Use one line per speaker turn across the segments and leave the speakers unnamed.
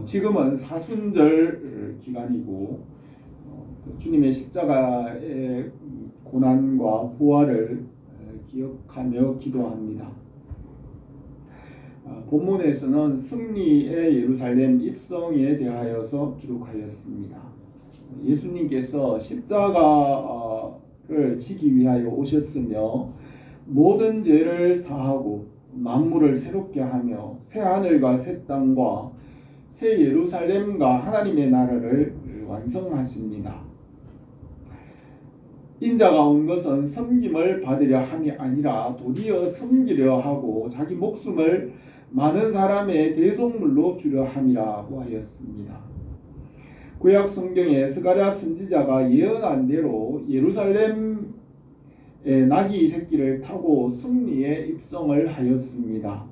지금은 사순절 기간이고 주님의 십자가의 고난과 부활을 기억하며 기도합니다. 본문에서는 승리의 예루살렘 입성에 대하여서 기록하였습니다. 예수님께서 십자가를 지기 위하여 오셨으며 모든 죄를 사하고 만물을 새롭게 하며 새 하늘과 새 땅과 새 예루살렘과 하나님의 나라를 완성하십니다. 인자가 온 것은 섬김을 받으려 함이 아니라 도리어 섬기려 하고 자기 목숨을 많은 사람의 대속물로 주려 함이라고 하였습니다. 구약 성경에 스가랴 선지자가 예언한 대로 예루살렘의 나귀 새끼를 타고 승리에 입성을 하였습니다.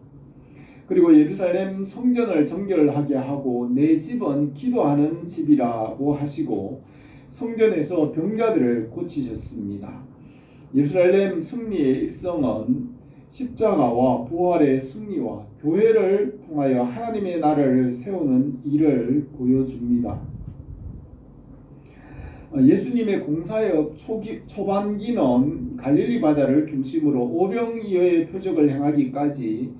그리고 예루살렘 성전을 정결하게 하고 내 집은 기도하는 집이라고 하시고 성전에서 병자들을 고치셨습니다. 예루살렘 승리의 입성은 십자가와 부활의 승리와 교회를 통하여 하나님의 나라를 세우는 일을 보여줍니다. 예수님의 공사역 초반기는 갈릴리 바다를 중심으로 오병이어의 표적을 행하기까지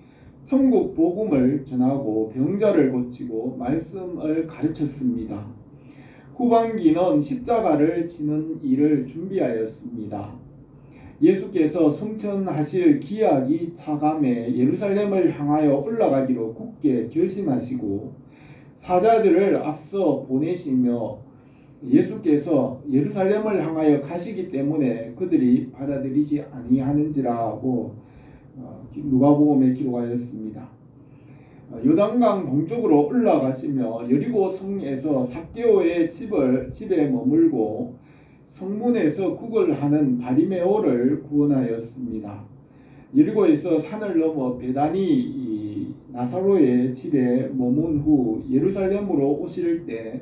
천국 복음을 전하고 병자를 고치고 말씀을 가르쳤습니다. 후반기는 십자가를 지는 일을 준비하였습니다. 예수께서 성천하실 기약이 차감해 예루살렘을 향하여 올라가기로 굳게 결심하시고 사자들을 앞서 보내시며 예수께서 예루살렘을 향하여 가시기 때문에 그들이 받아들이지 아니하는지라고 누가복음에 기록하였습니다. 요단강 동쪽으로 올라가시며 여리고 성에서 삭개오의 집에 머물고 성문에서 국을 하는 바리메오를 구원하였습니다. 여리고에서 산을 넘어 베다니 나사로의 집에 머문 후 예루살렘으로 오실 때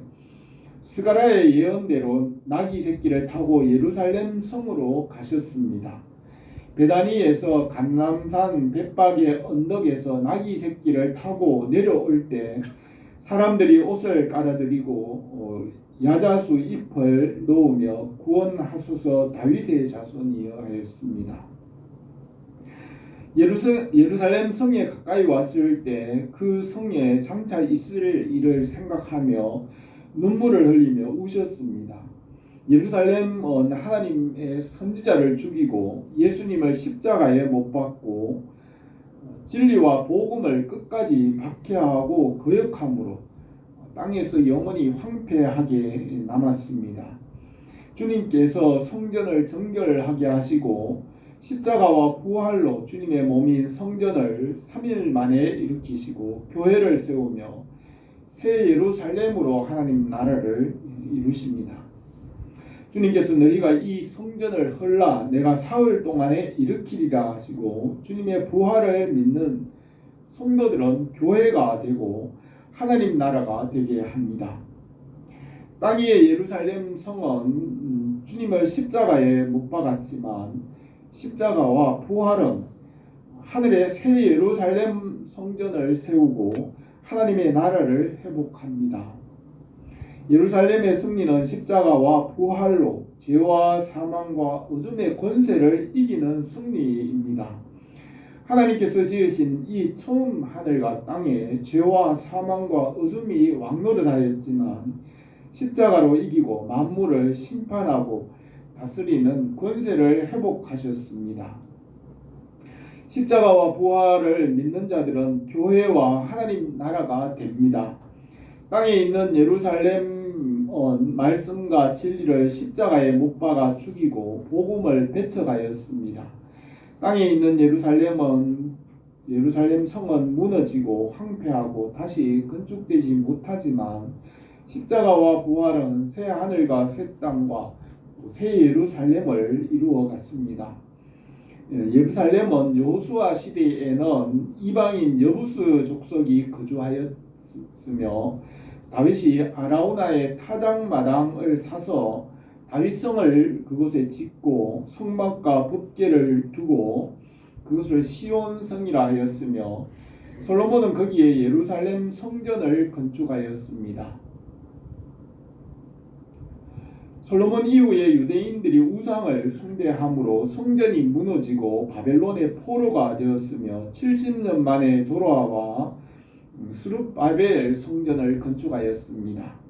스가랴의 예언대로 나귀 새끼를 타고 예루살렘 성으로 가셨습니다. 베다니에서 감람산 벳박의 언덕에서 나귀 새끼를 타고 내려올 때 사람들이 옷을 깔아드리고 야자수 잎을 놓으며 구원하소서 다윗의 자손이여 하였습니다. 예루살렘 성에 가까이 왔을 때 그 성에 장차 있을 일을 생각하며 눈물을 흘리며 우셨습니다. 예루살렘은 하나님의 선지자를 죽이고 예수님을 십자가에 못 박고 진리와 복음을 끝까지 박해하고 거역함으로 땅에서 영원히 황폐하게 남았습니다. 주님께서 성전을 정결하게 하시고 십자가와 부활로 주님의 몸인 성전을 3일 만에 일으키시고 교회를 세우며 새 예루살렘으로 하나님 나라를 이루십니다. 주님께서 너희가 이 성전을 헐라 내가 사흘 동안에 일으키리라 하시고 주님의 부활을 믿는 성도들은 교회가 되고 하나님 나라가 되게 합니다. 땅 위의 예루살렘 성은 주님을 십자가에 못 박았지만 십자가와 부활은 하늘의 새 예루살렘 성전을 세우고 하나님의 나라를 회복합니다. 예루살렘의 승리는 십자가와 부활로 죄와 사망과 어둠의 권세를 이기는 승리입니다. 하나님께서 지으신 이 처음 하늘과 땅에 죄와 사망과 어둠이 왕노릇하였지만 십자가로 이기고 만물을 심판하고 다스리는 권세를 회복하셨습니다. 십자가와 부활을 믿는 자들은 교회와 하나님 나라가 됩니다. 땅에 있는 예루살렘은 말씀과 진리를 십자가에 못 박아 죽이고 복음을 배척하였습니다. 땅에 있는 예루살렘 성은 무너지고 황폐하고 다시 건축되지 못하지만 십자가와 부활은 새 하늘과 새 땅과 새 예루살렘을 이루어 갔습니다. 예루살렘은 여호수아 시대에는 이방인 여부스 족속이 거주하였으며 다윗이 아라우나의 타작마당을 사서 다윗성을 그곳에 짓고 성막과 법궤를 두고 그것을 시온성이라 하였으며 솔로몬은 거기에 예루살렘 성전을 건축하였습니다. 솔로몬 이후에 유대인들이 우상을 숭배함으로 성전이 무너지고 바벨론의 포로가 되었으며 70년 만에 돌아와 스룹바벨 성전을 건축하였습니다.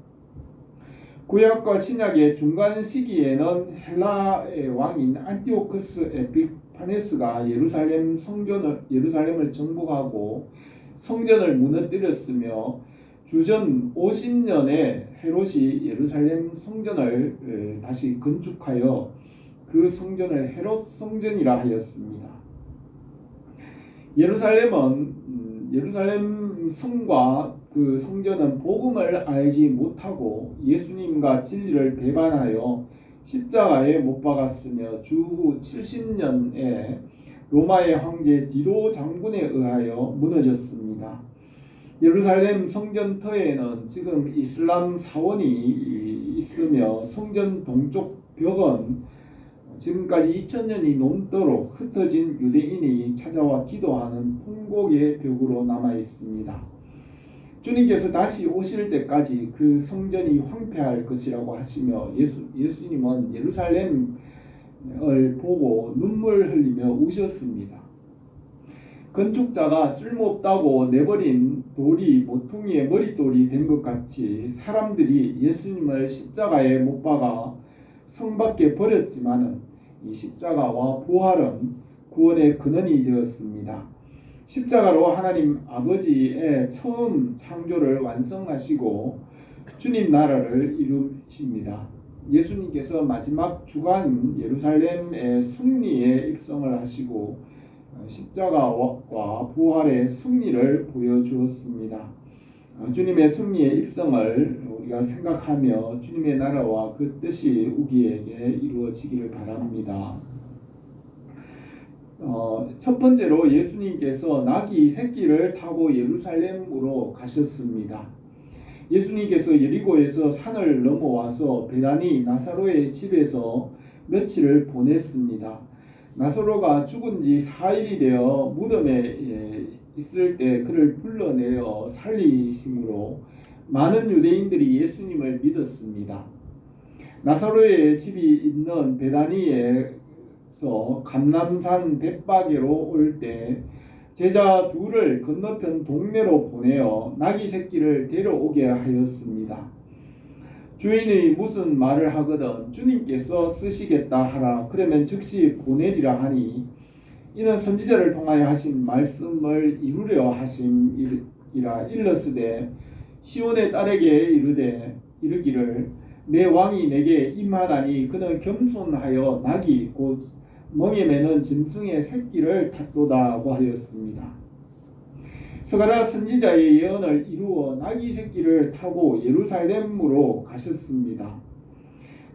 구약과 신약의 중간 시기에는 헬라의 왕인 안티오쿠스 에피파네스가 예루살렘을 정복하고 성전을 무너뜨렸으며 주전 50년에 헤롯이 예루살렘 성전을 다시 건축하여 그 성전을 헤롯 성전이라 하였습니다. 예루살렘 성과 그 성전은 복음을 알지 못하고 예수님과 진리를 배반하여 십자가에 못 박았으며 주후 70년에 로마의 황제 디도 장군에 의하여 무너졌습니다. 예루살렘 성전터에는 지금 이슬람 사원이 있으며 성전 동쪽 벽은 지금까지 2000년이 넘도록 흩어진 유대인이 찾아와 기도하는 통곡의 벽으로 남아 있습니다. 주님께서 다시 오실 때까지 그 성전이 황폐할 것이라고 하시며 예수님은 예루살렘을 보고 눈물 흘리며 우셨습니다. 건축자가 쓸모없다고 내버린 돌이 모퉁이의 머릿돌이 된 것 같이 사람들이 예수님을 십자가에 못 박아 성 밖에 버렸지만은 이 십자가와 부활은 구원의 근원이 되었습니다. 십자가로 하나님 아버지의 처음 창조를 완성하시고 주님 나라를 이루십니다. 예수님께서 마지막 주간 예루살렘의 승리에 입성을 하시고 십자가와 부활의 승리를 보여주었습니다. 주님의 승리의 입성을 우리가 생각하며 주님의 나라와 그 뜻이 우리에게 이루어지기를 바랍니다. 첫 번째로 예수님께서 나귀 새끼를 타고 예루살렘으로 가셨습니다. 예수님께서 예리고에서 산을 넘어와서 베다니 나사로의 집에서 며칠을 보냈습니다. 나사로가 죽은 지 4일이 되어 무덤에 있을 때 그를 불러내어 살리심으로 많은 유대인들이 예수님을 믿었습니다. 나사로의 집이 있는 베다니에서 감람산 벳바게로 올 때 제자 둘을 건너편 동네로 보내어 나귀 새끼를 데려오게 하였습니다. 주인이 무슨 말을 하거든 주님께서 쓰시겠다 하라. 그러면 즉시 보내리라 하니 이는 선지자를 통하여 하신 말씀을 이루려 하심이라. 일렀으되 시온의 딸에게 이르기를 내 왕이 내게 임하나니 그는 겸손하여 나귀 곧 멍에 매는 짐승의 새끼를 탔도다고 하였습니다. 스가랴 선지자의 예언을 이루어 나귀 새끼를 타고 예루살렘으로 가셨습니다.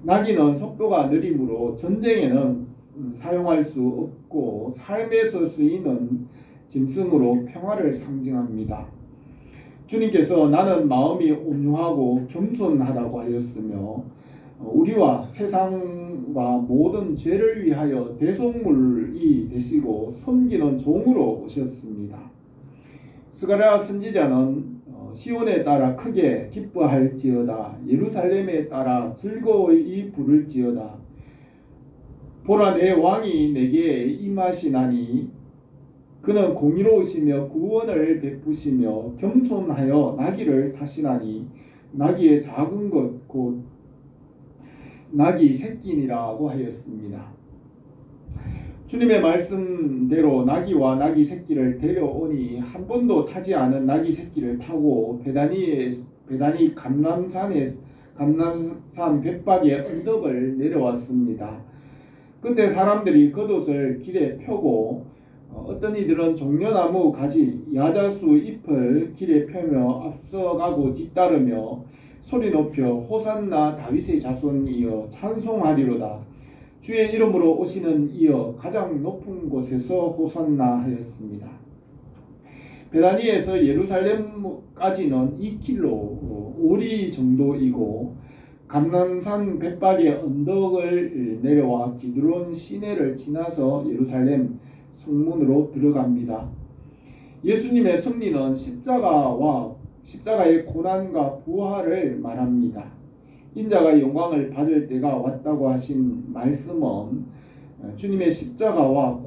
나귀는 속도가 느리므로 전쟁에는 사용할 수 없고 삶에서 쓰이는 짐승으로 평화를 상징합니다. 주님께서 나는 마음이 온유하고 겸손하다고 하였으며 우리와 세상과 모든 죄를 위하여 대속물이 되시고 섬기는 종으로 오셨습니다. 스가랴 선지자는 시온에 따라 크게 기뻐할지어다 예루살렘에 따라 즐거이 부를지어다 보라 내 왕이 내게 임하시나니 그는 공의로우시며 구원을 베푸시며 겸손하여 나귀를 타시나니 나귀의 작은 것 곧 나귀 새끼니라고 하였습니다. 주님의 말씀대로 나귀와 나귀 새끼를 데려오니 한 번도 타지 않은 나귀 새끼를 타고 베다니 감람산 벳박의 언덕을 내려왔습니다. 그때 사람들이 겉옷을 길에 펴고 어떤 이들은 종려나무 가지 야자수 잎을 길에 펴며 앞서가고 뒤따르며 소리 높여 호산나 다윗의 자손이여 찬송하리로다 주의 이름으로 오시는 이여 가장 높은 곳에서 호산나 하였습니다. 베다니에서 예루살렘까지는 2km 오리 정도이고 감람산 벳박의 언덕을 내려와 기드론 시내를 지나서 예루살렘 성문으로 들어갑니다. 예수님의 승리는 십자가의 고난과 부활을 말합니다. 인자가 영광을 받을 때가 왔다고 하신 말씀은 주님의 십자가의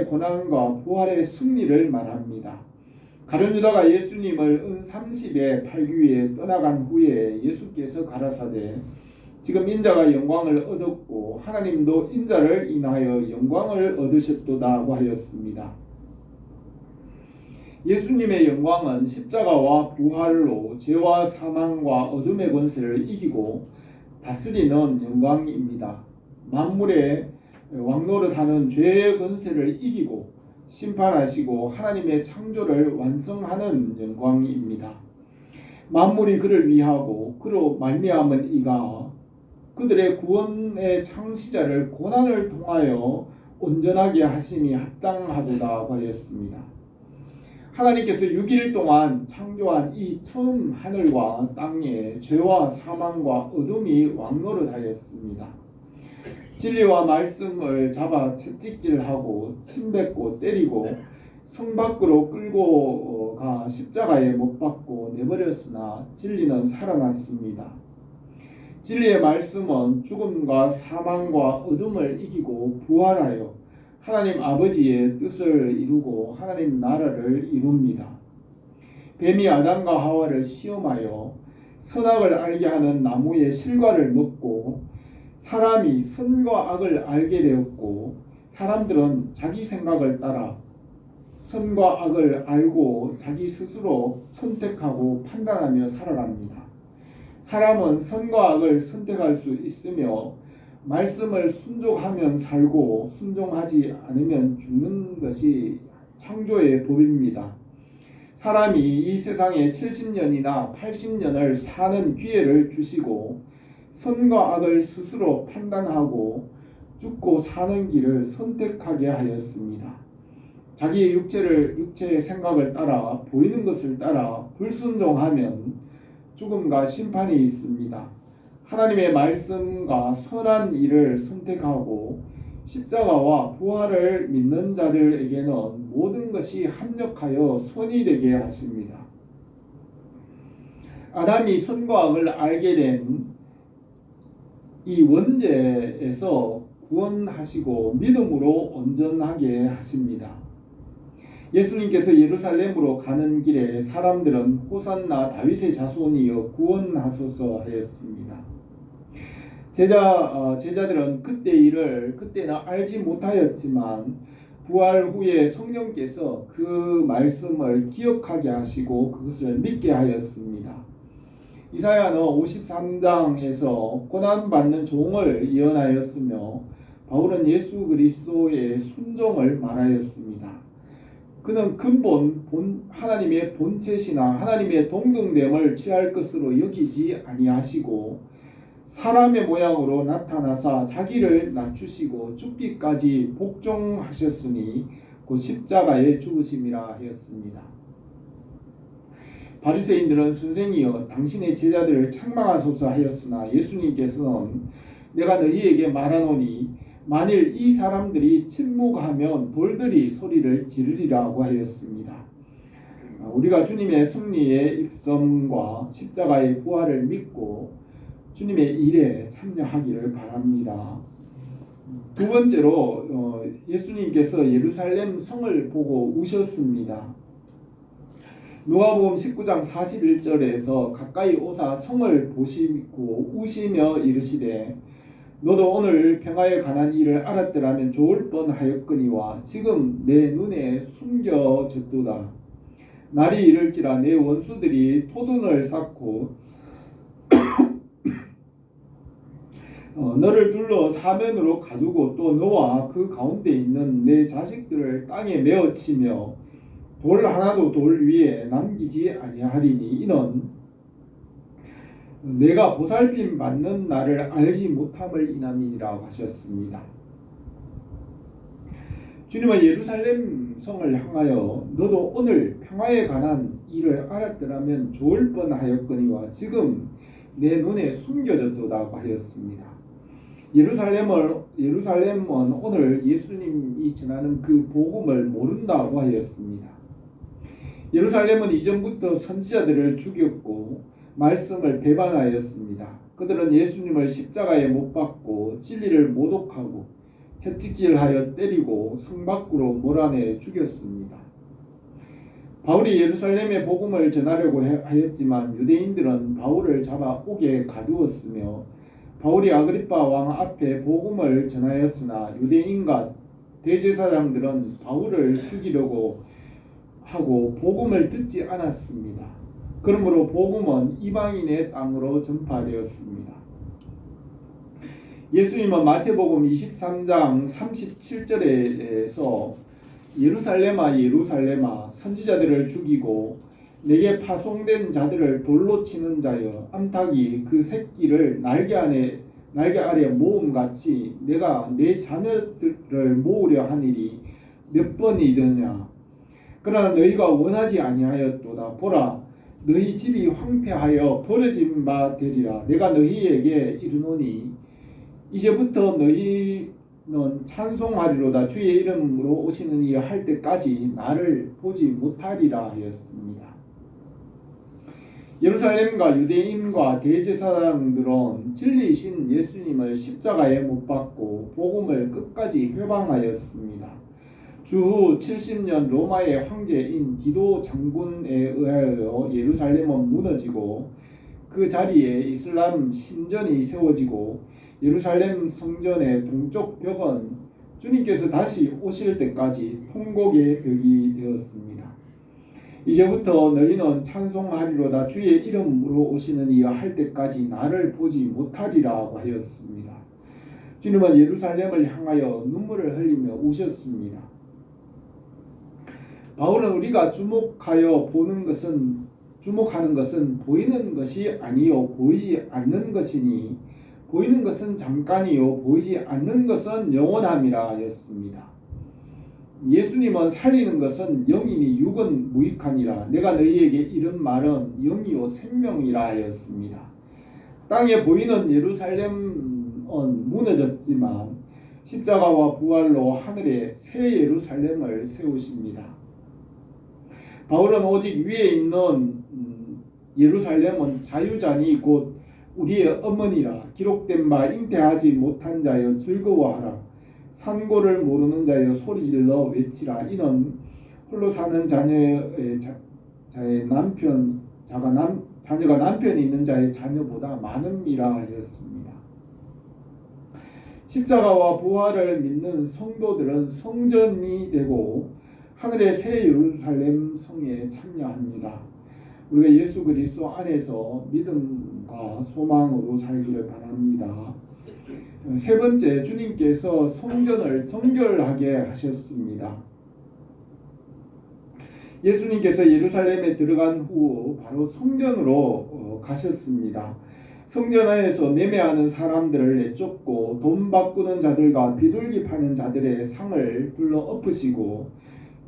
고난과 부활의 승리를 말합니다. 가룟 유다가 예수님을 은 30에 팔기 위해 떠나간 후에 예수께서 가라사대 지금 인자가 영광을 얻었고 하나님도 인자를 인하여 영광을 얻으셨도다고 하였습니다. 예수님의 영광은 십자가와 부활로 죄와 사망과 어둠의 권세를 이기고 다스리는 영광입니다. 만물의 왕노릇하는 죄의 권세를 이기고 심판하시고 하나님의 창조를 완성하는 영광입니다. 만물이 그를 위하고 그로 말미암은 이가 그들의 구원의 창시자를 고난을 통하여 온전하게 하심이 합당하도다 하였습니다. 하나님께서 6일 동안 창조한 이 처음 하늘과 땅에 죄와 사망과 어둠이 왕노릇하였습니다. 진리와 말씀을 잡아 채찍질하고 침뱉고 때리고 성 밖으로 끌고 가 십자가에 못 박고 내버렸으나 진리는 살아났습니다. 진리의 말씀은 죽음과 사망과 어둠을 이기고 부활하여 하나님 아버지의 뜻을 이루고 하나님 나라를 이룹니다. 뱀이 아담과 하와를 시험하여 선악을 알게 하는 나무의 실과를 먹고 사람이 선과 악을 알게 되었고 사람들은 자기 생각을 따라 선과 악을 알고 자기 스스로 선택하고 판단하며 살아갑니다. 사람은 선과 악을 선택할 수 있으며 말씀을 순종하면 살고 순종하지 않으면 죽는 것이 창조의 법입니다. 사람이 이 세상에 70년이나 80년을 사는 기회를 주시고 선과 악을 스스로 판단하고 죽고 사는 길을 선택하게 하였습니다. 자기의 육체의 생각을 따라 보이는 것을 따라 불순종하면 죽음과 심판이 있습니다. 하나님의 말씀과 선한 일을 선택하고 십자가와 부활을 믿는 자들에게는 모든 것이 합력하여 선이 되게 하십니다. 아담이 선과 악을 알게 된 이 원죄에서 구원하시고 믿음으로 온전하게 하십니다. 예수님께서 예루살렘으로 가는 길에 사람들은 호산나 다윗의 자손이여 구원하소서 하였습니다. 제자들은 그때는 알지 못하였지만 부활 후에 성령께서 그 말씀을 기억하게 하시고 그것을 믿게 하였습니다. 이사야는 53장에서 고난받는 종을 예언하였으며 바울은 예수 그리스도의 순종을 말하였습니다. 그는 하나님의 본체시나 하나님의 동등됨을 취할 것으로 여기지 아니하시고 사람의 모양으로 나타나사 자기를 낮추시고 죽기까지 복종하셨으니 그 십자가의 죽으심이라 하였습니다. 바리새인들은 선생이여 당신의 제자들을 책망하소서 하였으나 예수님께서는 내가 너희에게 말하노니 만일 이 사람들이 침묵하면 돌들이 소리를 지르리라고 하였습니다. 우리가 주님의 승리의 입성과 십자가의 부활을 믿고 주님의 일에 참여하기를 바랍니다. 두 번째로 예수님께서 예루살렘 성을 보고 우셨습니다. 누가복음 19장 41절에서 가까이 오사 성을 보시고 우시며 이르시되 너도 오늘 평화에 관한 일을 알았더라면 좋을 뻔하였거니와 지금 내 눈에 숨겨졌도다. 날이 이를지라 내 원수들이 토둔을 쌓고 너를 둘러 사면으로 가두고 또 너와 그 가운데 있는 내 자식들을 땅에 메어치며 돌 하나도 돌 위에 남기지 아니하리니 이는 내가 보살핌 받는 날을 알지 못함을 인함이니라 하셨습니다. 주님은 예루살렘 성을 향하여 너도 오늘 평화에 관한 일을 알았더라면 좋을 뻔하였거니와 지금 내 눈에 숨겨졌도다 하였습니다. 예루살렘은 오늘 예수님이 전하는 그 복음을 모른다고 하였습니다. 예루살렘은 이전부터 선지자들을 죽였고 말씀을 배반하였습니다. 그들은 예수님을 십자가에 못 박고 진리를 모독하고 채찍질하여 때리고 성 밖으로 몰아내 죽였습니다. 바울이 예루살렘의 복음을 전하려고 하였지만 유대인들은 바울을 잡아 옥에 가두었으며 바울이 아그리빠 왕 앞에 복음을 전하였으나 유대인과 대제사장들은 바울을 죽이려고 하고 복음을 듣지 않았습니다. 그러므로 복음은 이방인의 땅으로 전파되었습니다. 예수님은 마태복음 23장 37절에서 예루살렘아 예루살렘아 선지자들을 죽이고 내게 파송된 자들을 돌로 치는 자여 암탉이 그 새끼를 날개 아래 모음같이 내가 내 자녀들을 모으려 하니리 몇 번이더냐. 그러나 너희가 원하지 아니하였도다. 보라 너희 집이 황폐하여 버려진 바 되리라. 내가 너희에게 이르노니 이제부터 너희는 찬송하리로다. 주의 이름으로 오시는 이 할 때까지 나를 보지 못하리라 하였습니다. 예루살렘과 유대인과 대제사장들은 진리이신 예수님을 십자가에 못 박고 복음을 끝까지 회방하였습니다. 주후 70년 로마의 황제인 디도 장군에 의하여 예루살렘은 무너지고 그 자리에 이슬람 신전이 세워지고 예루살렘 성전의 동쪽 벽은 주님께서 다시 오실 때까지 통곡의 벽이 되었습니다. 이제부터 너희는 찬송하리로다. 주의 이름으로 오시는 이여 할 때까지 나를 보지 못하리라고 하였습니다. 주님은 예루살렘을 향하여 눈물을 흘리며 우셨습니다. 바울은 우리가 주목하는 것은 보이는 것이 아니요 보이지 않는 것이니 보이는 것은 잠깐이요 보이지 않는 것은 영원함이라 하였습니다. 예수님은 살리는 것은 영이니 육은 무익하니라. 내가 너희에게 이런 말은 영이요 생명이라 하였습니다. 땅에 보이는 예루살렘은 무너졌지만 십자가와 부활로 하늘에 새 예루살렘을 세우십니다. 바울은 오직 위에 있는 예루살렘은 자유자니 곧 우리의 어머니라. 기록된 바 잉태하지 못한 자여 즐거워하라. 산고를 모르는 자여 소리질러 외치라. 이는 홀로 사는 자녀의 자녀가 남편이 있는 자의 자녀보다 많음이라 하였습니다. 십자가와 부활을 믿는 성도들은 성전이 되고 하늘의 새 예루살렘 성에 참여합니다. 우리가 예수 그리스도 안에서 믿음과 소망으로 살기를 바랍니다. 세 번째, 주님께서 성전을 정결하게 하셨습니다. 예수님께서 예루살렘에 들어간 후 바로 성전으로 가셨습니다. 성전 안에서 매매하는 사람들을 내쫓고 돈 바꾸는 자들과 비둘기 파는 자들의 상을 불러 엎으시고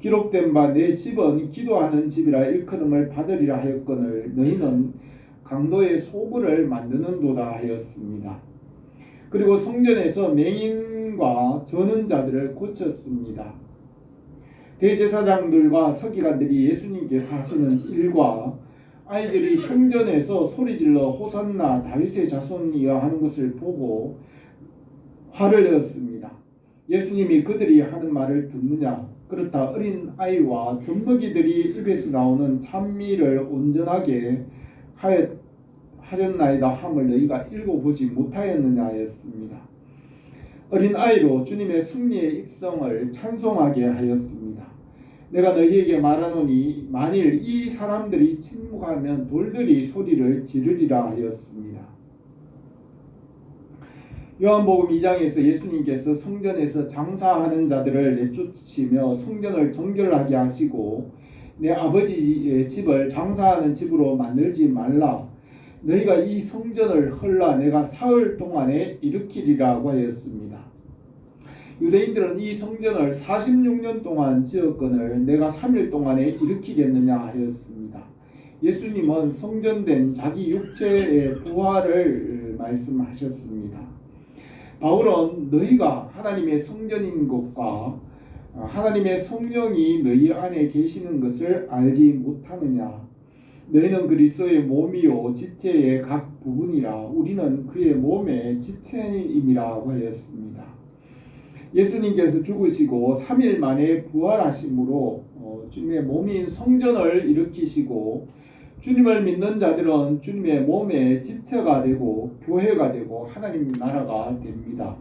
기록된 바 내 집은 기도하는 집이라 일컬음을 받으리라 하였거늘 너희는 강도의 소굴을 만드는도다 하였습니다. 그리고 성전에서 맹인과 저는 자들을 고쳤습니다. 대제사장들과 서기관들이 예수님께서 하시는 일과 아이들이 성전에서 소리질러 호산나 다윗의 자손이여 하는 것을 보고 화를 내었습니다. 예수님이 그들이 하는 말을 듣느냐? 그렇다. 어린 아이와 젖먹이들이 입에서 나오는 찬미를 온전하게 하였나이다 함을 너희가 읽어보지 못하였느냐 하였습니다. 어린 아이로 주님의 승리의 입성을 찬송하게 하였습니다. 내가 너희에게 말하노니 만일 이 사람들이 침묵하면 돌들이 소리를 지르리라 하였습니다. 요한복음 2장에서 예수님께서 성전에서 장사하는 자들을 내쫓으시며 성전을 정결하게 하시고 내 아버지의 집을 장사하는 집으로 만들지 말라. 너희가 이 성전을 헐라 내가 사흘 동안에 일으키리라고 하였습니다. 유대인들은 이 성전을 46년 동안 지었거늘 내가 3일 동안에 일으키겠느냐 하였습니다. 예수님은 성전된 자기 육체의 부활을 말씀하셨습니다. 바울은 너희가 하나님의 성전인 것과 하나님의 성령이 너희 안에 계시는 것을 알지 못하느냐. 너희는 그리스도의 몸이요 지체의 각 부분이라. 우리는 그의 몸의 지체임이라고 하였습니다. 예수님께서 죽으시고 3일 만에 부활하심으로 주님의 몸인 성전을 일으키시고 주님을 믿는 자들은 주님의 몸의 지체가 되고 교회가 되고 하나님 나라가 됩니다.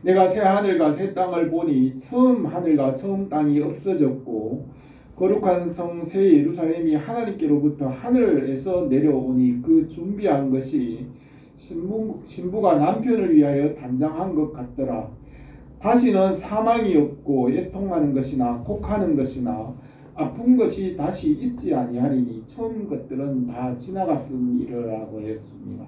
내가 새 하늘과 새 땅을 보니 처음 하늘과 처음 땅이 없어졌고 거룩한 성 새 예루살렘이 하나님께로부터 하늘에서 내려오니 그 준비한 것이 신부가 남편을 위하여 단장한 것 같더라. 다시는 사망이 없고 애통하는 것이나 곡하는 것이나 아픈 것이 다시 있지 아니하리니 처음 것들은 다 지나갔음이라고 했습니다.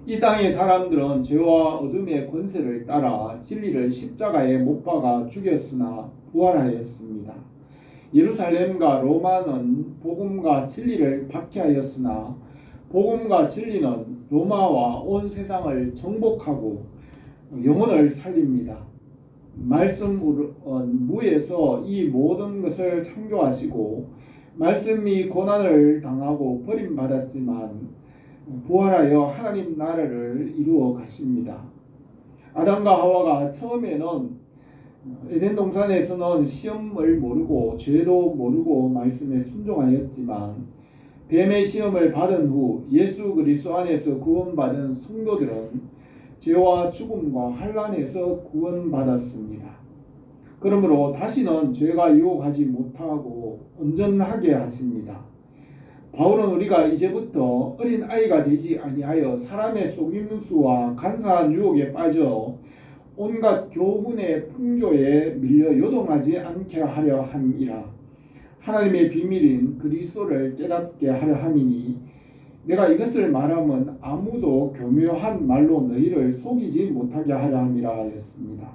이 땅의 사람들은 죄와 어둠의 권세를 따라 진리를 십자가에 못 박아 죽였으나 부활하였습니다. 예루살렘과 로마는 복음과 진리를 박해하였으나 복음과 진리는 로마와 온 세상을 정복하고 영혼을 살립니다. 말씀은 무에서 이 모든 것을 창조하시고 말씀이 고난을 당하고 버림받았지만 부활하여 하나님 나라를 이루어 가십니다. 아담과 하와가 처음에는 에덴 동산에서는 시험을 모르고 죄도 모르고 말씀에 순종하였지만 뱀의 시험을 받은 후 예수 그리스도 안에서 구원받은 성도들은 죄와 죽음과 환난에서 구원받았습니다. 그러므로 다시는 죄가 유혹하지 못하고 온전하게 하십니다. 바울은 우리가 이제부터 어린 아이가 되지 아니하여 사람의 속임수와 간사한 유혹에 빠져 온갖 교훈의 풍조에 밀려 요동하지 않게 하려 함이라. 하나님의 비밀인 그리스도를 깨닫게 하려 함이니 내가 이것을 말하면 아무도 교묘한 말로 너희를 속이지 못하게 하려 함이라 하였습니다.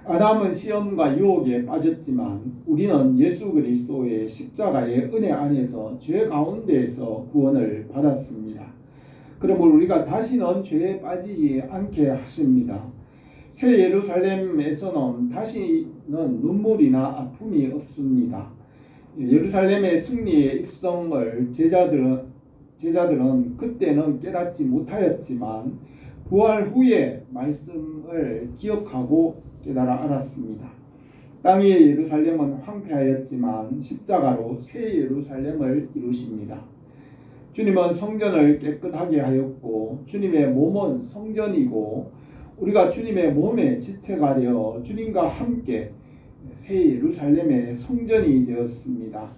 아담은 시험과 유혹에 빠졌지만 우리는 예수 그리스도의 십자가의 은혜 안에서 죄 가운데에서 구원을 받았습니다. 그러므로 우리가 다시는 죄에 빠지지 않게 하십니다. 새 예루살렘에서는 다시는 눈물이나 아픔이 없습니다. 예루살렘의 승리의 입성을 제자들은 그때는 깨닫지 못하였지만 부활 후에 말씀을 기억하고 깨달아 알았습니다. 땅 위의 예루살렘은 황폐하였지만 십자가로 새 예루살렘을 이루십니다. 주님은 성전을 깨끗하게 하였고 주님의 몸은 성전이고 우리가 주님의 몸의 지체가 되어 주님과 함께 새 예루살렘의 성전이 되었습니다.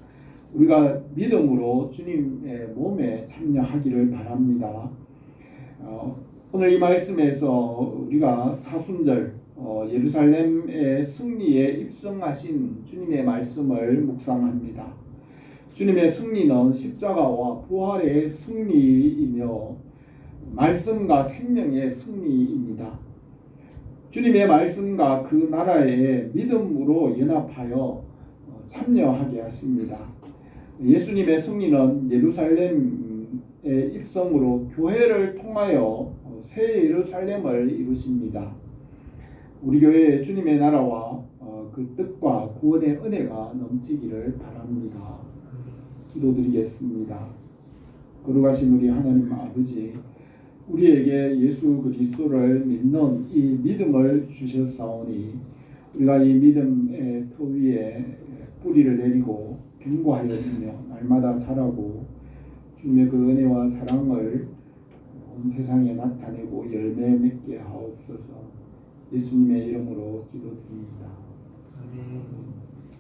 우리가 믿음으로 주님의 몸에 참여하기를 바랍니다. 오늘 이 말씀에서 우리가 사순절 예루살렘의 승리에 입성하신 주님의 말씀을 묵상합니다. 주님의 승리는 십자가와 부활의 승리이며 말씀과 생명의 승리입니다. 주님의 말씀과 그 나라에 믿음으로 연합하여 참여하게 하십니다. 예수님의 승리는 예루살렘의 입성으로 교회를 통하여 새 예루살렘을 이루십니다. 우리 교회에 주님의 나라와 그 뜻과 구원의 은혜가 넘치기를 바랍니다. 기도드리겠습니다. 거룩하신 우리 하나님 아버지, 우리에게 예수 그리스도를 믿는 이 믿음을 주셨사오니 우리가 이 믿음의 터 위에 뿌리를 내리고 견고하여지며 날마다 자라고 주님의 그 은혜와 사랑을 온 세상에 나타내고 열매 맺게 하옵소서. 예수님의 이름으로 기도드립니다. 아멘.